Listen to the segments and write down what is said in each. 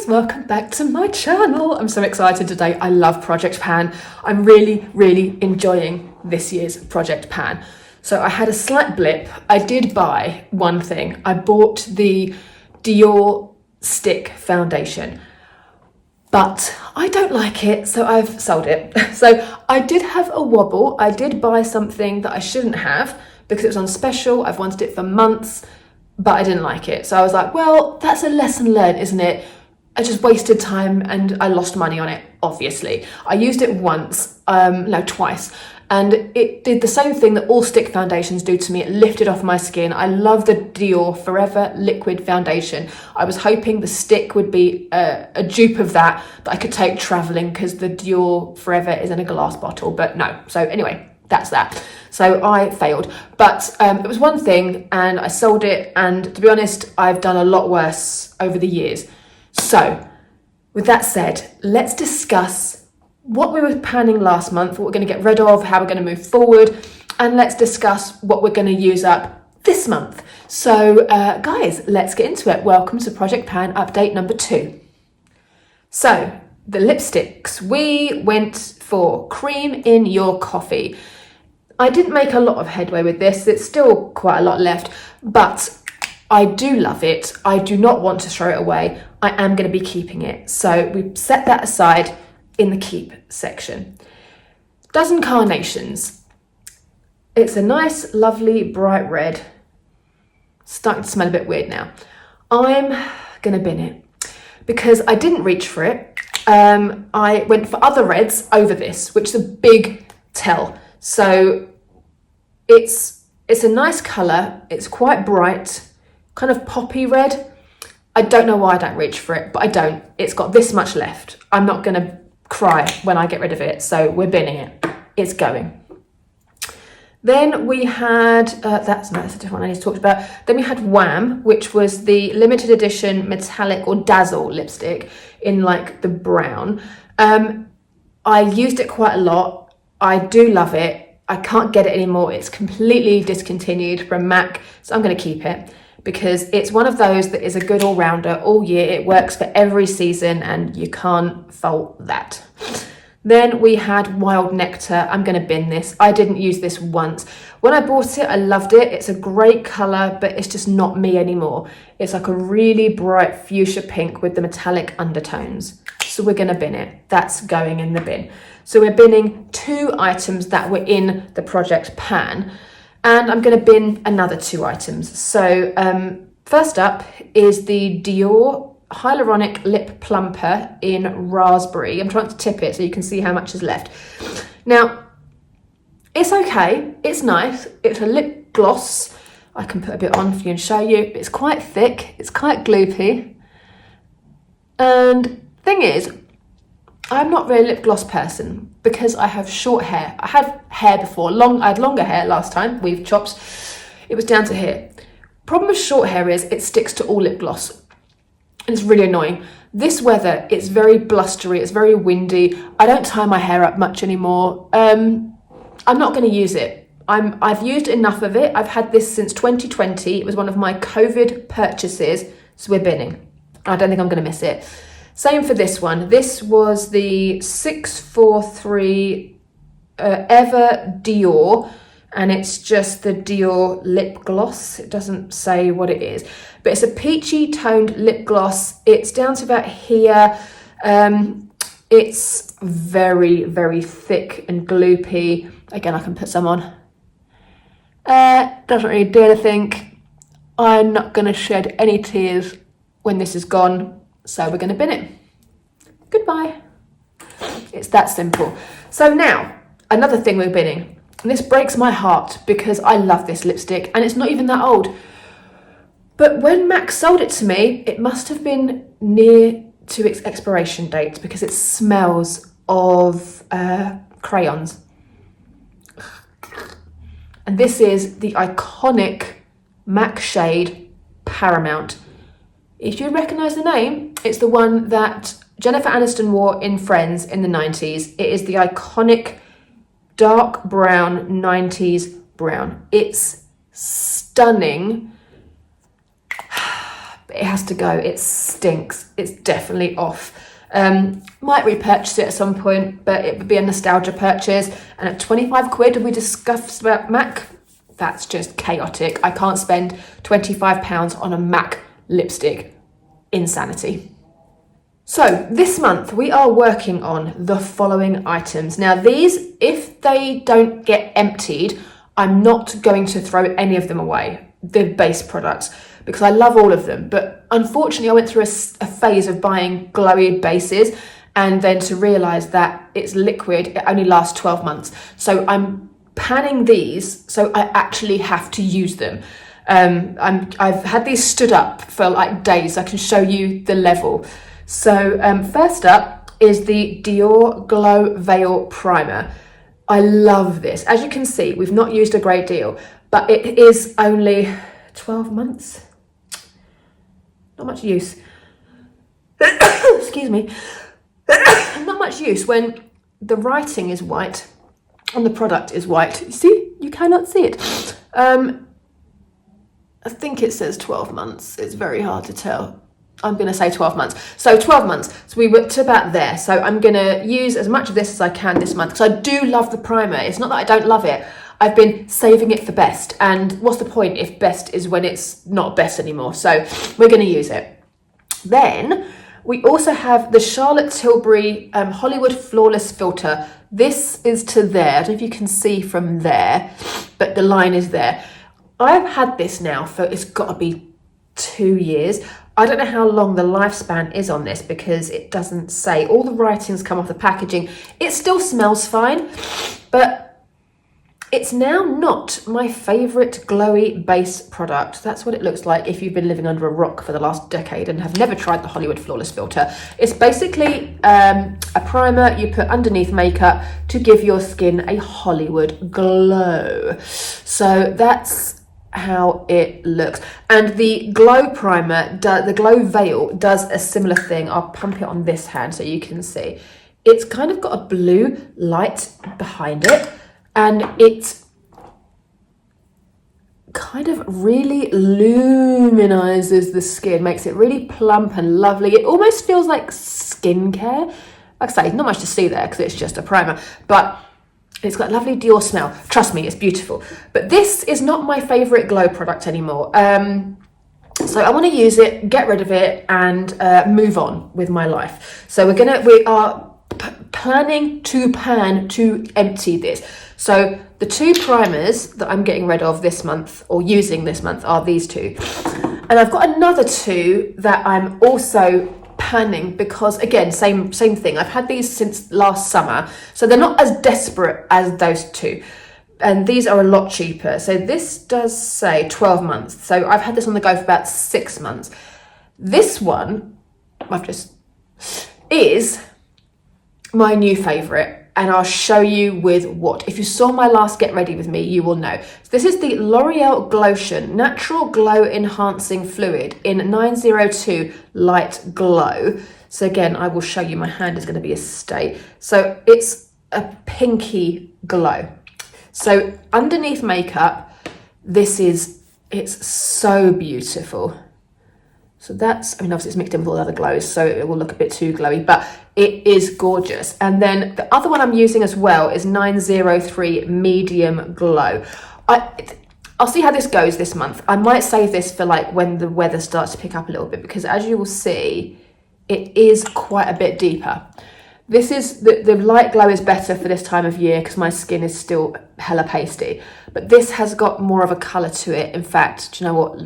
welcome back to my channel. I'm so excited today. I love Project Pan. I'm really enjoying this year's Project Pan. So I had a slight blip. I did buy one thing. I bought the Dior stick foundation, but I don't like it, so I've sold it. So I did have a wobble. I did buy something that I shouldn't have because it was on special. I've wanted it for months, but I didn't like it. So I was like, well, that's a lesson learned, isn't it? I just wasted time and I lost money on it, obviously. I used it once, twice, and it did the same thing that all stick foundations do to me. It lifted off my skin. I love the Dior Forever Liquid Foundation. I was hoping the stick would be a dupe of that I could take traveling because the Dior Forever is in a glass bottle, but no. So anyway, that's that. So I failed, but it was one thing and I sold it, and to be honest, I've done a lot worse over the years. So with that said, let's discuss what we were planning last month, what we're going to get rid of, how we're going to move forward, and let's discuss what we're going to use up this month. So guys, let's get into it. Welcome to Project Pan update number 2. So the lipsticks, we went for Cream in Your Coffee. I didn't make a lot of headway with this. It's still quite a lot left, but I do love it. I do not want to throw it away. I am going to be keeping it. So we set that aside in the keep section. Dozen Carnations. It's a nice, lovely, bright red. Starting to smell a bit weird now. I'm going to bin it because I didn't reach for it. I went for other reds over this, which is a big tell. So it's a nice colour. It's quite bright, kind of poppy red. I don't know why I don't reach for it, but I don't. It's got this much left. I'm not going to cry when I get rid of it, so we're binning it. It's going. Then we had, that's a different one I need to talk about. Then we had Wham, which was the limited edition metallic or dazzle lipstick in like the brown. I used it quite a lot. I do love it. I can't get it anymore. It's completely discontinued from MAC, so I'm going to keep it because it's one of those that is a good all-rounder all year. It works for every season and you can't fault that. Then we had Wild Nectar. I'm going to bin this. I didn't use this once. When I bought it, I loved it. It's a great colour, but it's just not me anymore. It's like a really bright fuchsia pink with the metallic undertones. So we're going to bin it. That's going in the bin. So we're binning 2 items that were in the Project Pan, and I'm going to bin another 2 items. So first up is the Dior Hyaluronic Lip Plumper in Raspberry. I'm trying to tip it so you can see how much is left. Now, it's okay. It's nice. It's a lip gloss. I can put a bit on for you and show you. It's quite thick. It's quite gloopy. And thing is, I'm not really a lip gloss person because I have short hair. I had hair before. I had longer hair last time. Weave chops. It was down to here. Problem with short hair is it sticks to all lip gloss. And it's really annoying. This weather, it's very blustery. It's very windy. I don't tie my hair up much anymore. I'm not going to use it. I've used enough of it. I've had this since 2020. It was one of my COVID purchases. So we're binning. I don't think I'm going to miss it. Same for this one. This was the 643 Ever Dior, and it's just the Dior lip gloss. It doesn't say what it is, but it's a peachy toned lip gloss. It's down to about here. It's very thick and gloopy. Again, I can put some on. Doesn't really do anything. I'm not going to shed any tears when this is gone. So we're going to bin it. Goodbye. It's that simple. So now, another thing we're binning. And this breaks my heart because I love this lipstick and it's not even that old. But when MAC sold it to me, it must have been near to its expiration date because it smells of crayons. And this is the iconic MAC shade Paramount. If you recognise the name, it's the one that Jennifer Aniston wore in Friends in the 90s. It is the iconic dark brown 90s brown. It's stunning, but it has to go. It stinks. It's definitely off. Might repurchase it at some point, but it would be a nostalgia purchase. And at 25 quid, we discussed about MAC. That's just chaotic. I can't spend £25 on a MAC lipstick. Insanity. So this month we are working on the following items. Now these, if they don't get emptied, I'm not going to throw any of them away, the base products, because I love all of them. But unfortunately I went through a phase of buying glowy bases and then to realise that it's liquid, it only lasts 12 months. So I'm panning these, so I actually have to use them. I've had these stood up for like days. I can show you the level. So first up is the Dior Glow Veil Primer. I love this. As you can see, we've not used a great deal, but it is only 12 months. Not much use. Excuse me. Not much use when the writing is white and the product is white. You see? You cannot see it. I think it says 12 months. It's very hard to tell. I'm going to say 12 months. So 12 months. So we were to about there. So I'm going to use as much of this as I can this month because I do love the primer. It's not that I don't love it. I've been saving it for best. And what's the point if best is when it's not best anymore? So we're going to use it. Then we also have the Charlotte Tilbury Hollywood Flawless Filter. This is to there. I don't know if you can see from there, but the line is there. I've had this now for, it's got to be 2 years. I don't know how long the lifespan is on this because it doesn't say. All the writings come off the packaging. It still smells fine, but it's now not my favourite glowy base product. That's what it looks like if you've been living under a rock for the last decade and have never tried the Hollywood Flawless Filter. It's basically a primer you put underneath makeup to give your skin a Hollywood glow. So that's how it looks. And the glow primer, the glow veil does a similar thing. I'll pump it on this hand so you can see. It's kind of got a blue light behind it and it kind of really luminizes the skin, makes it really plump and lovely. It almost feels like skincare. Like I say, not much to see there because it's just a primer, but it's got a lovely Dior smell. Trust me, it's beautiful. But this is not my favourite glow product anymore. So I want to use it, get rid of it, and move on with my life. So we are planning to pan to empty this. So the two primers that I'm getting rid of this month, or using this month, are these two. And I've got another two that I'm also panning because, again, same thing. I've had these since last summer, so they're not as desperate as those two. And these are a lot cheaper. So this does say 12 months. So I've had this on the go for about 6 months. This one, is my new favourite. And I'll show you with what. If you saw my last Get Ready With Me, you will know. So this is the L'Oreal Glotion Natural Glow Enhancing Fluid in 902 Light Glow. So again, I will show you, my hand is going to be a state. So it's a pinky glow. So underneath makeup, it's so beautiful. So that's, obviously it's mixed in with all the other glows, so it will look a bit too glowy, but it is gorgeous. And then the other one I'm using as well is 903 Medium Glow. I'll see how this goes this month. I might save this for like when the weather starts to pick up a little bit, because as you will see, it is quite a bit deeper. This is, the light glow is better for this time of year because my skin is still hella pasty, but this has got more of a colour to it. In fact, do you know what?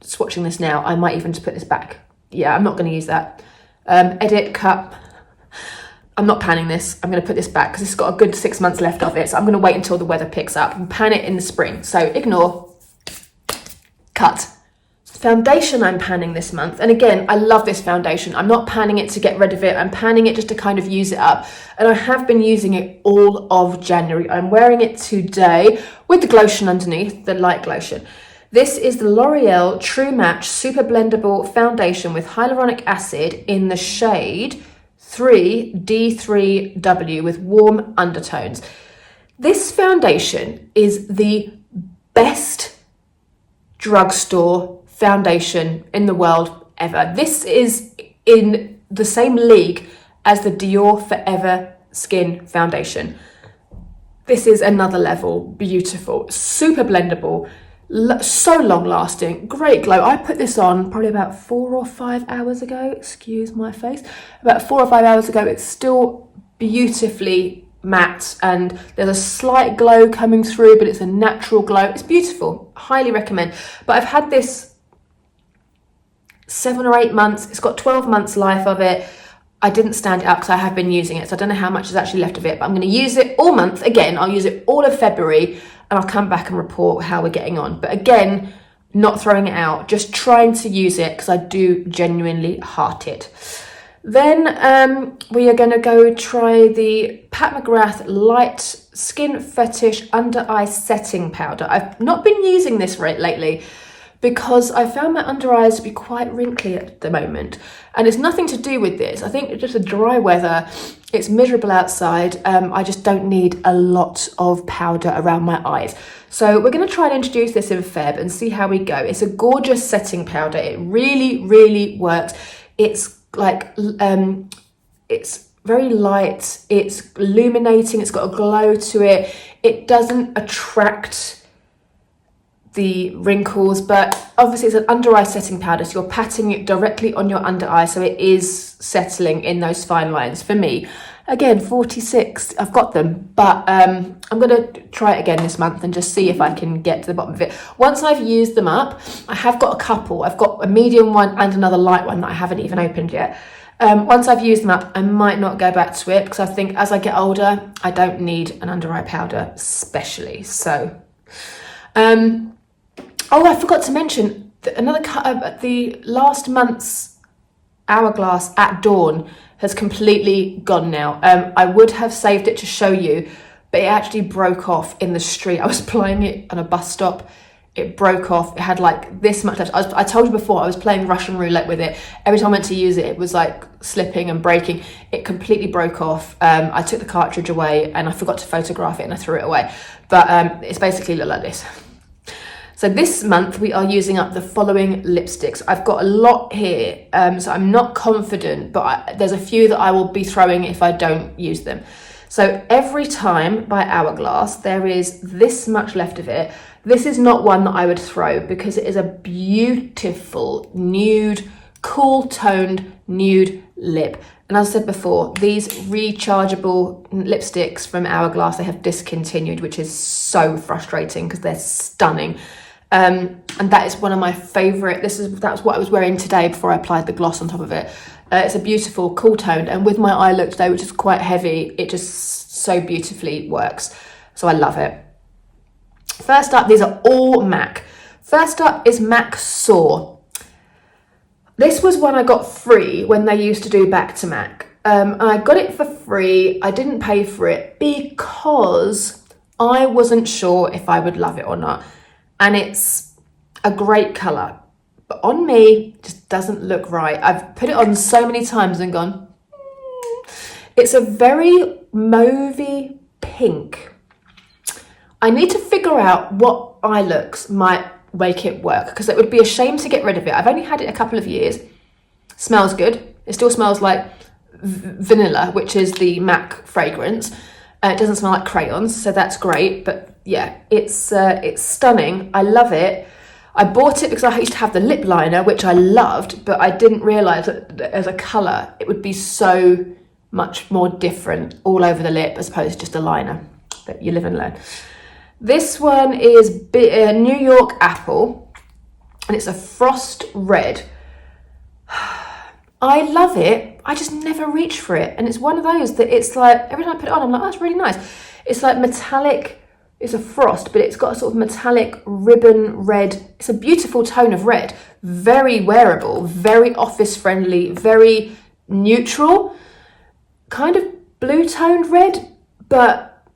Swatching this now, I might even just put this back. Yeah, I'm not going to use that. Edit, cut. I'm not panning this. I'm going to put this back because it's got a good 6 months left of it. So I'm going to wait until the weather picks up and pan it in the spring. So ignore, cut. Foundation I'm panning this month. And again, I love this foundation. I'm not panning it to get rid of it. I'm panning it just to kind of use it up. And I have been using it all of January. I'm wearing it today with the glotion underneath, the light glotion. This is the L'Oreal True Match Super Blendable Foundation with Hyaluronic Acid in the shade 3D3W with warm undertones. This foundation is the best drugstore foundation in the world, ever. This is in the same league as the Dior Forever Skin Foundation. This is another level, beautiful, super blendable, so long lasting, great glow. I put this on probably about 4 or 5 hours ago, excuse my face, about 4 or 5 hours ago. It's still beautifully matte and there's a slight glow coming through, but it's a natural glow. It's beautiful, highly recommend. But I've had this 7 or 8 months, it's got 12 months life of it. I didn't stand it up because I have been using it, so I don't know how much is actually left of it, but I'm going to use it all month. Again, I'll use it all of February and I'll come back and report how we're getting on. But again, not throwing it out, just trying to use it because I do genuinely heart it. Then we are going to go try the Pat McGrath Light Skin Fetish Under Eye Setting Powder. I've not been using this lately because I found my under eyes to be quite wrinkly at the moment. And it's nothing to do with this. I think it's just the dry weather. It's miserable outside. I just don't need a lot of powder around my eyes. So we're going to try and introduce this in Feb and see how we go. It's a gorgeous setting powder. It really, really works. It's like, it's very light. It's illuminating. It's got a glow to it. It doesn't attract the wrinkles, but obviously it's an under eye setting powder, so you're patting it directly on your under eye, so it is settling in those fine lines. For me, again, 46, I've got them, but I'm going to try it again this month and just see if I can get to the bottom of it. Once I've used them up, I have got a couple. I've got a medium one and another light one that I haven't even opened yet. Once I've used them up, I might not go back to it because I think as I get older, I don't need an under eye powder especially. So oh, I forgot to mention the last month's Hourglass at Dawn has completely gone now. I would have saved it to show you, but it actually broke off in the street. I was applying it on a bus stop. It broke off. It had like this much left. I told you before, I was playing Russian roulette with it. Every time I went to use it, it was like slipping and breaking. It completely broke off. I took the cartridge away and I forgot to photograph it and I threw it away. But it's basically looked like this. So this month we are using up the following lipsticks. I've got a lot here, so I'm not confident, but there's a few that I will be throwing if I don't use them. So Every Time by Hourglass, there is this much left of it. This is not one that I would throw because it is a beautiful nude, cool toned nude lip. And as I said before, these rechargeable lipsticks from Hourglass, they have discontinued, which is so frustrating because they're stunning. And that is one of my favourite. That's what I was wearing today before I applied the gloss on top of it. It's a beautiful, cool toned, and with my eye look today, which is quite heavy, it just so beautifully works. So I love it. First up, these are all MAC. First up is MAC Soar. This was one I got free when they used to do Back to MAC. I got it for free. I didn't pay for it because I wasn't sure if I would love it or not. And it's a great colour, but on me, it just doesn't look right. I've put it on so many times and gone, It's a very mauvey pink. I need to figure out what eye looks might make it work because it would be a shame to get rid of it. I've only had it a couple of years. Smells good. It still smells like vanilla, which is the MAC fragrance. It doesn't smell like crayons, so that's great. But yeah, it's stunning. I love it. I bought it because I used to have the lip liner, which I loved, but I didn't realise that as a colour, it would be so much more different all over the lip as opposed to just a liner. But you live and learn. This one is New York Apple, and it's a frost red. I love it. I just never reach for it. And it's one of those that it's like, every time I put it on, I'm like, oh, that's really nice. It's like metallic. It's a frost, but it's got a sort of metallic ribbon red. It's a beautiful tone of red. Very wearable, very office friendly, very neutral. Kind of blue toned red, but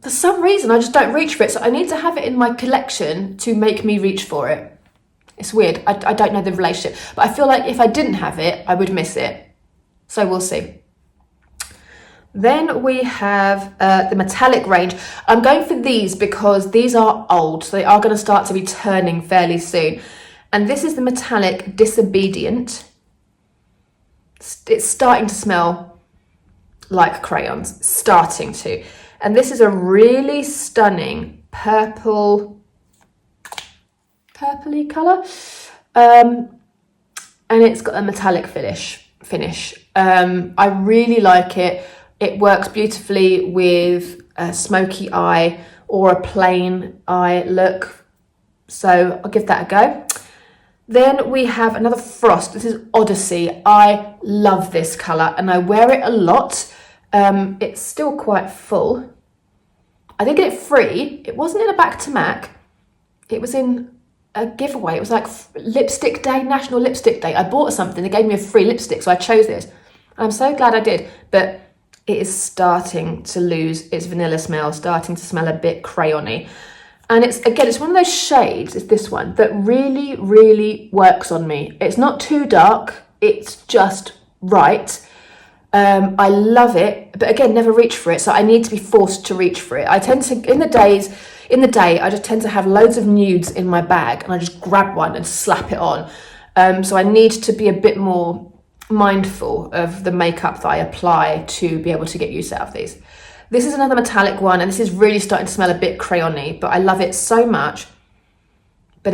for some reason I just don't reach for it. So I need to have it in my collection to make me reach for it. It's weird. I don't know the relationship, but I feel like if I didn't have it, I would miss it. So we'll see. Then we have the metallic range. I'm going for these because these are old. So they are going to start to be turning fairly soon. And this is the metallic Disobedient. it's starting to smell like crayons, starting to. And this is a really stunning purpley colour. And it's got a metallic finish. I really like it. It works beautifully with a smoky eye or a plain eye look. So I'll give that a go. Then we have another Frost. This is Odyssey. I love this colour and I wear it a lot. It's still quite full. I did get it free. It wasn't in a back to Mac. It was in a giveaway. It was like lipstick day, National Lipstick Day. I bought something. They gave me a free lipstick, so I chose this. I'm so glad I did. But it is starting to lose its vanilla smell, starting to smell a bit crayony. And it's one of those shades, it's this one, that really, really works on me. It's not too dark, it's just right. I love it, but again, never reach for it, so I need to be forced to reach for it. I tend to, in the day, I just tend to have loads of nudes in my bag, and I just grab one and slap it on. So I need to be a bit more mindful of the makeup that I apply to be able to get use out of these. This is another metallic one, and this is really starting to smell a bit crayony, but I love it so much. But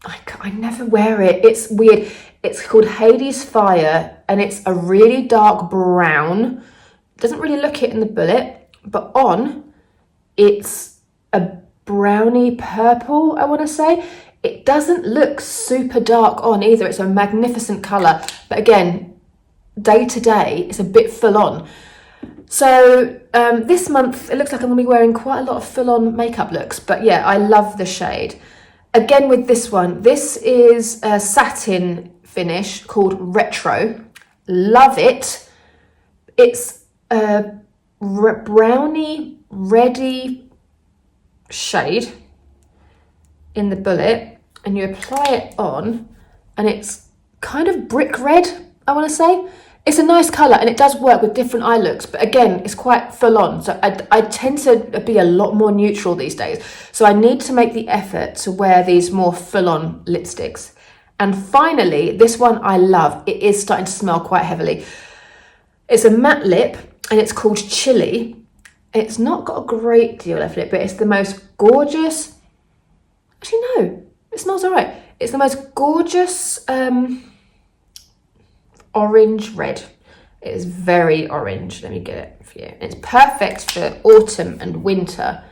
I never wear it. It's weird. It's called Hades Fire, and it's a really dark brown. Doesn't really look it in the bullet, but on, it's a browny purple, I want to say. It doesn't look super dark on either. It's a magnificent colour, but again, day to day, it's a bit full on. So this month, it looks like I'm going to be wearing quite a lot of full-on makeup looks. But yeah, I love the shade. Again with this one, this is a satin finish called Retro. Love it. It's a browny, reddy shade in the bullet. And you apply it on, and it's kind of brick red, I want to say. It's a nice colour and it does work with different eye looks, but again, it's quite full on. So I tend to be a lot more neutral these days. So I need to make the effort to wear these more full on lipsticks. And finally, this one I love. It is starting to smell quite heavily. It's a matte lip and it's called Chili. It's not got a great deal of lip, but it's the most gorgeous. Actually, no, it smells all right. It's the most gorgeous, orange red. It is very orange. Let me get it for you. It's perfect for autumn and winter.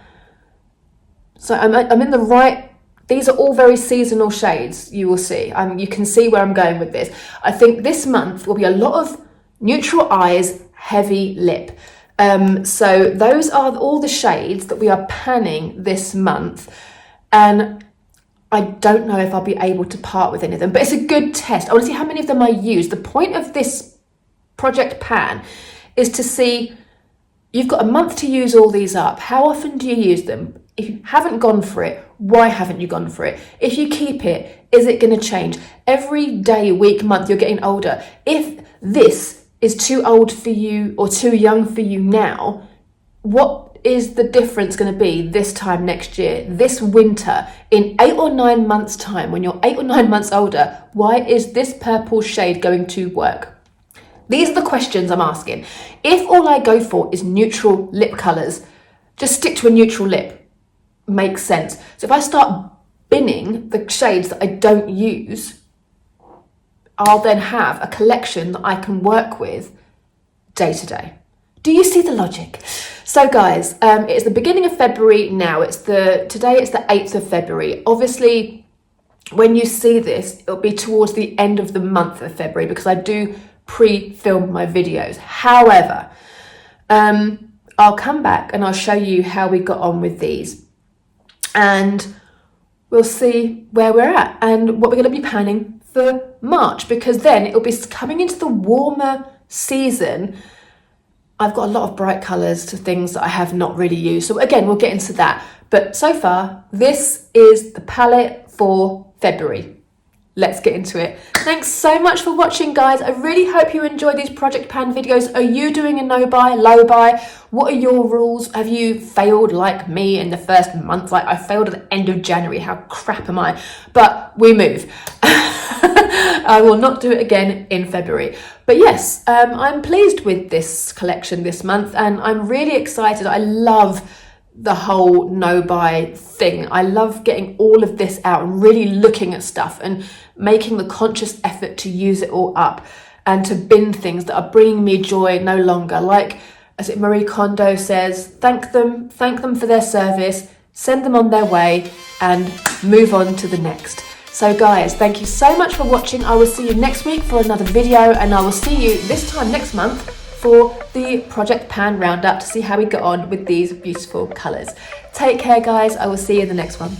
So I'm in the right. These are all very seasonal shades. You will see. You can see where I'm going with this. I think this month will be a lot of neutral eyes, heavy lip. So those are all the shades that we are panning this month, and I don't know if I'll be able to part with any of them, but it's a good test. I want to see how many of them I use. The point of this project pan is to see, you've got a month to use all these up. How often do you use them? If you haven't gone for it, why haven't you gone for it? If you keep it, is it going to change? Every day, week, month, you're getting older. If this is too old for you or too young for you now, what is the difference going to be this time next year, this winter, in 8 or 9 months' time, when you're 8 or 9 months older? Why is this purple shade going to work? These are the questions I'm asking. If all I go for is neutral lip colours, just stick to a neutral lip. Makes sense. So if I start binning the shades that I don't use, I'll then have a collection that I can work with day to day. Do you see the logic? So guys, it's the beginning of February now. Today it's the 8th of February. Obviously, when you see this, it'll be towards the end of the month of February because I do pre-film my videos. However, I'll come back and I'll show you how we got on with these. And we'll see where we're at and what we're going to be panning for March, because then it'll be coming into the warmer season. I've got a lot of bright colours to things that I have not really used. So again, we'll get into that. But so far, this is the palette for February. Let's get into it. Thanks so much for watching, guys. I really hope you enjoy these project pan videos. Are you doing a no buy, low buy? What are your rules? Have you failed like me in the first month? Like I failed at the end of January. How crap am I? But we move. I will not do it again in February. But yes, I'm pleased with this collection this month, and I'm really excited. I love the whole no buy thing. I love getting all of this out and really looking at stuff and making the conscious effort to use it all up and to bin things that are bringing me joy no longer. Like, as it Marie Kondo says, thank them for their service, send them on their way, and move on to the next. So guys, thank you so much for watching. I will see you next week for another video, and I will see you this time next month for the Project Pan Roundup to see how we get on with these beautiful colours. Take care guys, I will see you in the next one.